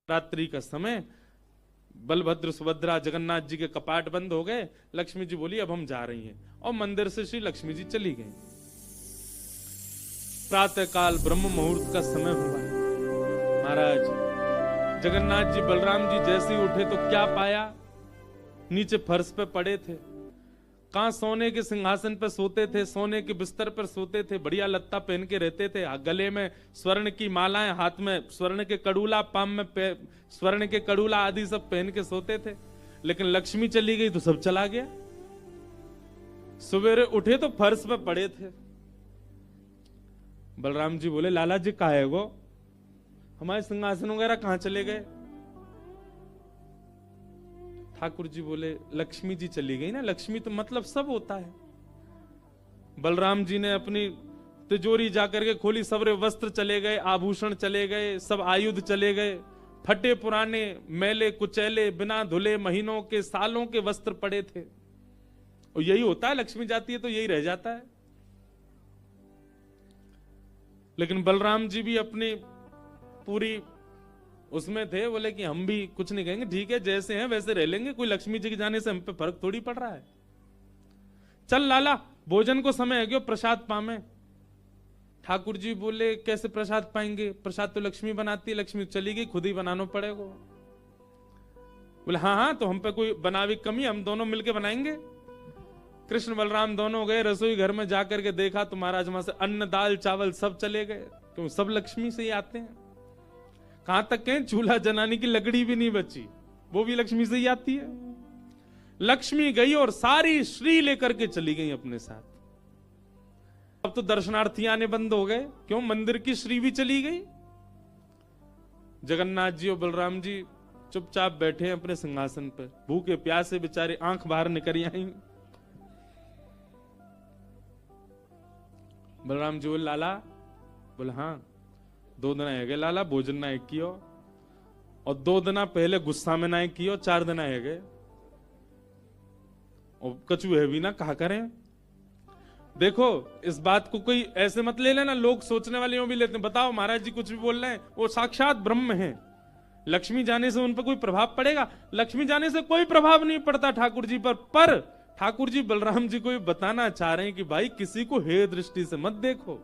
रात्रि का समय, बलभद्र सुभद्रा जगन्नाथ जी के कपाट बंद हो गए। लक्ष्मी जी बोली अब हम जा रही हैं, और मंदिर से श्री लक्ष्मी जी चली गई। प्रातः काल ब्रह्म मुहूर्त का समय हुआ। महाराज जगन्नाथ जी बलराम जी जैसे ही उठे तो क्या पाया, नीचे फर्श पे पड़े थे। कहां सोने के सिंहासन पर सोते थे, सोने के बिस्तर पर सोते थे, बढ़िया लत्ता पहन के रहते थे, गले में स्वर्ण की मालाएं, हाथ में स्वर्ण के कड़ूला, पाम में स्वर्ण के कड़ूला आदि सब पहन के सोते थे। लेकिन लक्ष्मी चली गई तो सब चला गया। सवेरे उठे तो फर्श पे पड़े थे। बलराम जी बोले लाला जी कहाँ है वो, हमारे सिंहासन वगैरह कहां चले गए। ठाकुर जी बोले लक्ष्मी जी चली गई ना, लक्ष्मी तो मतलब सब होता है। बलराम जी ने अपनी तिजोरी जाकर के खोली, सबरे वस्त्र चले गए, आभूषण चले गए, सब आयुध चले गए, फटे पुराने मैले कुचैले बिना धुले महीनों के सालों के वस्त्र पड़े थे। और यही होता है, लक्ष्मी जाती है तो यही रह जाता है। लेकिन बलराम जी भी अपनी पूरी उसमें थे, बोले कि हम भी कुछ नहीं कहेंगे, ठीक है जैसे हैं वैसे रह लेंगे, कोई लक्ष्मी जी के जाने से हम पे फर्क थोड़ी पड़ रहा है। चल लाला भोजन को समय है, क्यों प्रसाद पामे। ठाकुर जी बोले कैसे प्रसाद पाएंगे, प्रसाद तो लक्ष्मी बनाती है, लक्ष्मी चली गई, खुद ही बनाना पड़ेगा। बोले हाँ हाँ, तो हम पे कोई बनावी कमी, हम दोनों मिलके बनाएंगे। कृष्ण बलराम दोनों गए रसोई घर में, जाकर के देखा तो महाराज वहां से अन्न दाल चावल सब चले गए, क्यों सब लक्ष्मी से ही आते हैं। कहां तक कहें चूल्हा जलाने की लकड़ी भी नहीं बची, वो भी लक्ष्मी से ही आती है। लक्ष्मी गई और सारी श्री लेकर के चली गई अपने साथ। अब तो दर्शनार्थी आने बंद हो गए, क्यों मंदिर की श्री भी चली गई। जगन्नाथ जी और बलराम जी चुपचाप बैठे हैं अपने सिंहासन पर, भूखे प्यासे बेचारे, आंख बाहर निकल आई। बलराम जी बोले लाला, बोले हाँ 2 दिन है गए लाला, भोजन ना एक कियो, और 2 दिन पहले गुस्सा में ना एक कियो, 4 दिन है गए, और कछु है भी ना, कहा करें। देखो इस बात को कोई ऐसे मत ले लेना, लोग सोचने वाले यूं भी लेते हैं, बताओ महाराज जी कुछ भी बोल रहे हैं, वो साक्षात ब्रह्म है। लक्ष्मी जाने से उन पर कोई प्रभाव पड़ेगा? लक्ष्मी जाने से कोई प्रभाव नहीं पड़ता ठाकुर जी पर ठाकुर जी बलराम जी को ये बताना चाह रहे हैं कि भाई किसी को हे दृष्टि से मत देखो,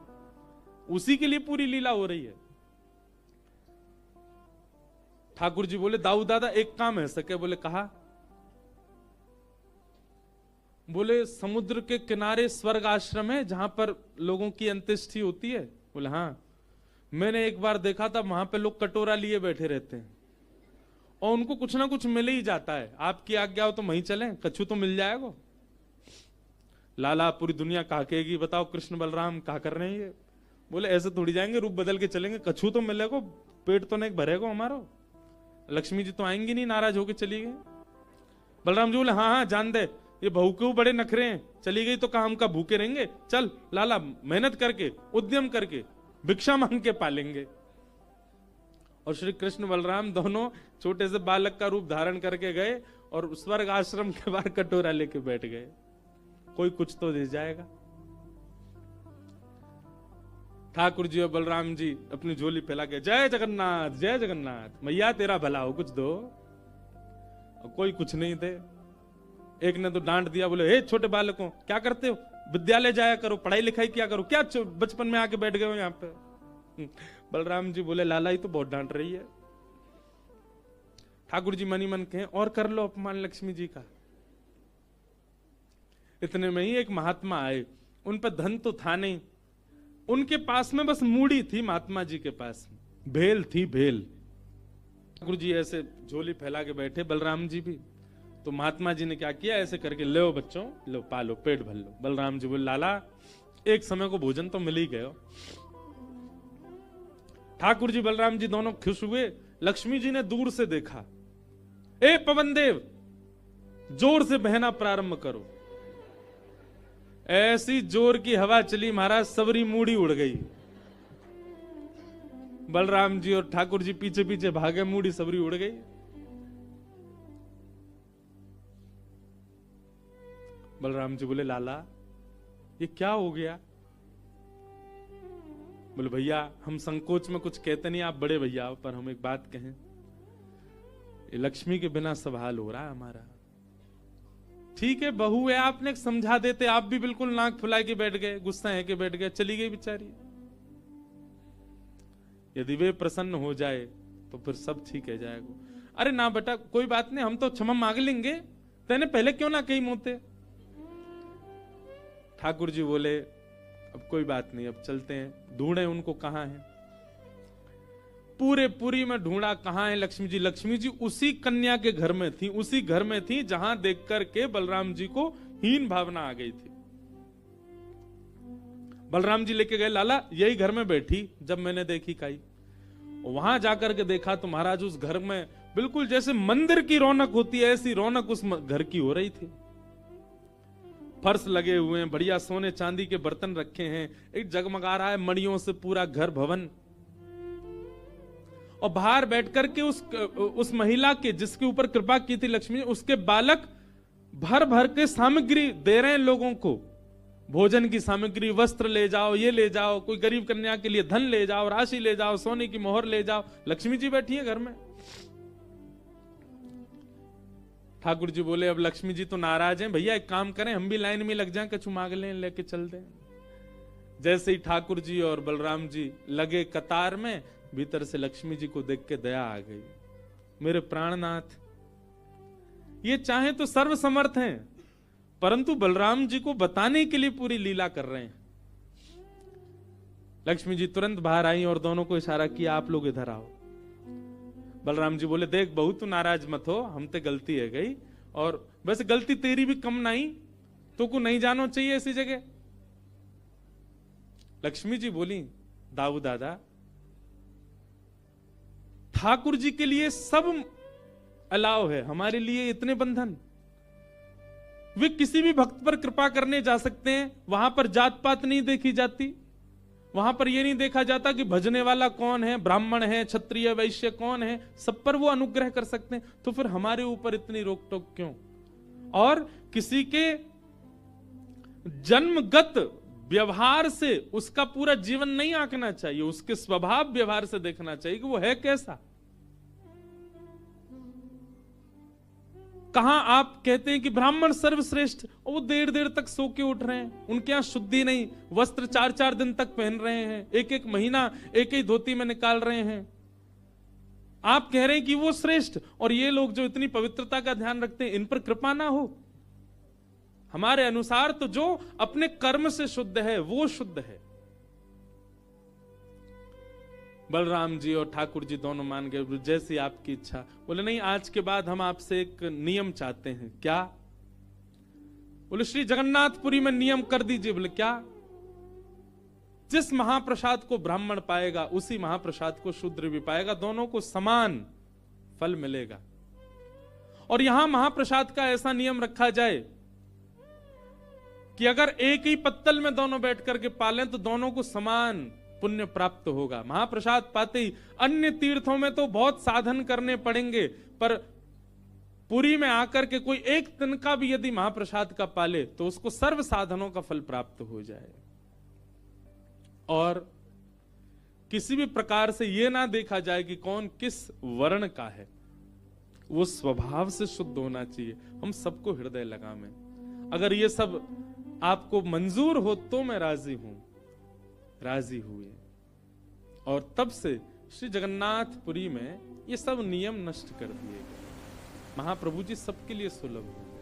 उसी के लिए पूरी लीला हो रही है। ठाकुर जी बोले दाऊ दादा एक काम है सके, बोले कहा। बोले समुद्र के किनारे स्वर्ग आश्रम है जहां पर लोगों की अंत्येष्टि होती है। बोले हाँ, मैंने एक बार देखा था वहां पे लोग कटोरा लिए बैठे रहते हैं और उनको कुछ ना कुछ मिल ही जाता है, आपकी आज्ञा हो तो वहीं चलें, कछु तो मिल जाएगा। लाला पूरी दुनिया काकेगी, बताओ कृष्ण बलराम क्या कर रहे हैं ये। बोले ऐसे थोड़ी जाएंगे, रूप बदल के चलेंगे, कछु तो मिलेगा, पेट तो नहीं भरेगा हमारा। लक्ष्मी जी तो आएंगी नहीं, नाराज होकर चली गई। बलराम जी बोले हाँ हाँ जान दे, ये बहू के बड़े नखरे हैं, चली गई तो कहा हम का भूखे रहेंगे, चल लाला मेहनत करके उद्यम करके भिक्षा मांग के पालेंगे। और श्री कृष्ण बलराम दोनों छोटे से बालक का रूप धारण करके गए और स्वर्ग आश्रम के बाहर कटोरा लेके बैठ गए, कोई कुछ तो दे जाएगा। ठाकुर जी और बलराम जी अपनी झोली फैला के जय जगन्नाथ मैया तेरा भला हो, कुछ दो। और कोई कुछ नहीं दे। एक ने तो डांट दिया, बोले हे छोटे बालकों क्या करते हो, विद्यालय जाया करो, पढ़ाई लिखाई क्या करो, क्या बचपन में आके बैठ गए हो यहाँ पे। बलराम जी बोले लाला ही तो बहुत डांट रही है। ठाकुर जी मनी मन कहें और कर लो अपमान लक्ष्मी जी का। इतने में ही एक महात्मा आए, उन पर धन तो था नहीं, उनके पास में बस मूड़ी थी, महात्मा जी के पास भेल थी, भेल। ठाकुर जी ऐसे झोली फैला के बैठे, बलराम जी भी। तो महात्मा जी ने क्या किया, ऐसे करके लो बच्चों लो पालो, पेट भर लो। बलराम जी बोले लाला एक समय को भोजन तो मिल ही गयो। ठाकुर जी बलराम जी दोनों खुश हुए। लक्ष्मी जी ने दूर से देखा, ए पवन देव जोर से बहना प्रारंभ करो। ऐसी जोर की हवा चली महाराज, सबरी मूड़ी उड़ गई। बलराम जी और ठाकुर जी पीछे पीछे भागे, मूड़ी सबरी उड़ गई। बलराम जी बोले लाला ये क्या हो गया। बोले भैया हम संकोच में कुछ कहते नहीं, आप बड़े भैया, पर हम एक बात कहें, लक्ष्मी के बिना सब हाल हो रहा है हमारा। ठीक है, बहू है, आपने समझा देते, आप भी बिल्कुल नाक फुला के बैठ गए, गुस्सा है के बैठ गए, चली गई बेचारी। यदि वे प्रसन्न हो जाए तो फिर सब ठीक है जाएगा। अरे ना बेटा, कोई बात नहीं, हम तो क्षमा मांग लेंगे, तेने पहले क्यों ना कही मोते। ठाकुर जी बोले अब कोई बात नहीं, अब चलते हैं, ढूंढे उनको कहां है। पूरे पुरी में ढूंढा, कहां है लक्ष्मी जी। लक्ष्मी जी उसी कन्या के घर में थी, उसी घर में थी जहां देख करके बलराम जी को हीन भावना आ गई थी। बलराम जी लेके गए, लाला यही घर में बैठी जब मैंने देखी काई। वहां जाकर के देखा तो महाराज उस घर में बिल्कुल जैसे मंदिर की रौनक होती है, ऐसी रौनक उस घर की हो रही थी। फर्श लगे हुए हैं, बढ़िया सोने चांदी के बर्तन रखे हैं, एक जगमगा रहा है मणियों से पूरा घर भवन। और बाहर बैठ करके उस महिला के जिसके ऊपर कृपा की थी लक्ष्मी, उसके बालक भर भर के सामग्री दे रहे हैं लोगों को, भोजन की सामग्री, वस्त्र ले जाओ, ये ले जाओ, कोई गरीब कन्या के लिए धन ले जाओ, राशि ले जाओ, सोने की मोहर ले जाओ। लक्ष्मी जी बैठी है घर में। ठाकुर जी बोले अब लक्ष्मी जी तो नाराज हैं, भैया एक काम करें, हम भी लाइन में लग जाएं, कछु मांग लें, लेके चल दें। जैसे ही ठाकुर जी और बलराम जी लगे कतार में, भीतर से लक्ष्मी जी को देख के दया आ गई। मेरे प्राणनाथ, ये चाहे तो सर्वसमर्थ हैं, परंतु बलराम जी को बताने के लिए पूरी लीला कर रहे हैं। लक्ष्मी जी तुरंत बाहर आई और दोनों को इशारा किया, आप लोग इधर आओ। बलराम जी बोले देख बहू, तू नाराज मत हो, हम ते गलती है गई, और वैसे गलती तेरी भी कम नहीं, तो को नहीं जानो चाहिए ऐसी जगह। लक्ष्मी जी बोली, दाऊ दादा, ठाकुर जी के लिए सब अलाव है, हमारे लिए इतने बंधन। वे किसी भी भक्त पर कृपा करने जा सकते हैं, वहां पर जात पात नहीं देखी जाती, वहां पर यह नहीं देखा जाता कि भजने वाला कौन है, ब्राह्मण है, क्षत्रिय, वैश्य कौन है, सब पर वो अनुग्रह कर सकते हैं। तो फिर हमारे ऊपर इतनी रोक टोक क्यों? और किसी के जन्मगत व्यवहार से उसका पूरा जीवन नहीं आंकना चाहिए, उसके स्वभाव व्यवहार से देखना चाहिए कि वो है कैसा। कहां आप कहते हैं कि ब्राह्मण सर्वश्रेष्ठ, और वो देर देर तक सो के उठ रहे हैं, उनके यहां शुद्धि नहीं, वस्त्र 4-4 दिन तक पहन रहे हैं, एक महीना एक ही धोती में निकाल रहे हैं। आप कह रहे हैं कि वो श्रेष्ठ, और ये लोग जो इतनी पवित्रता का ध्यान रखते हैं, इन पर कृपा ना हो। हमारे अनुसार तो जो अपने कर्म से शुद्ध है वो शुद्ध है। बलराम जी और ठाकुर जी दोनों मान गए, जैसी आपकी इच्छा। बोले नहीं, आज के बाद हम आपसे एक नियम चाहते हैं। क्या? बोले श्री जगन्नाथपुरी में नियम कर दीजिए। बोले क्या? जिस महाप्रसाद को ब्राह्मण पाएगा उसी महाप्रसाद को शूद्र भी पाएगा, दोनों को समान फल मिलेगा। और यहां महाप्रसाद का ऐसा नियम रखा जाए कि अगर एक ही पत्तल में दोनों बैठ करके पालें तो दोनों को समान पुण्य प्राप्त होगा। महाप्रसाद पाते ही, अन्य तीर्थों में तो बहुत साधन करने पड़ेंगे, पर पुरी में आकर के कोई एक तिनका भी यदि महाप्रसाद का पाले तो उसको सर्व साधनों का फल प्राप्त हो जाए। और किसी भी प्रकार से यह ना देखा जाए कि कौन किस वर्ण का है, वो स्वभाव से शुद्ध होना चाहिए। हम सबको हृदय लगा में, अगर ये सब आपको मंजूर हो तो मैं राजी हूं। राजी हुए, और तब से श्री जगन्नाथपुरी में ये सब नियम नष्ट कर दिए गए। महाप्रभु जी सबके लिए सुलभ हुए।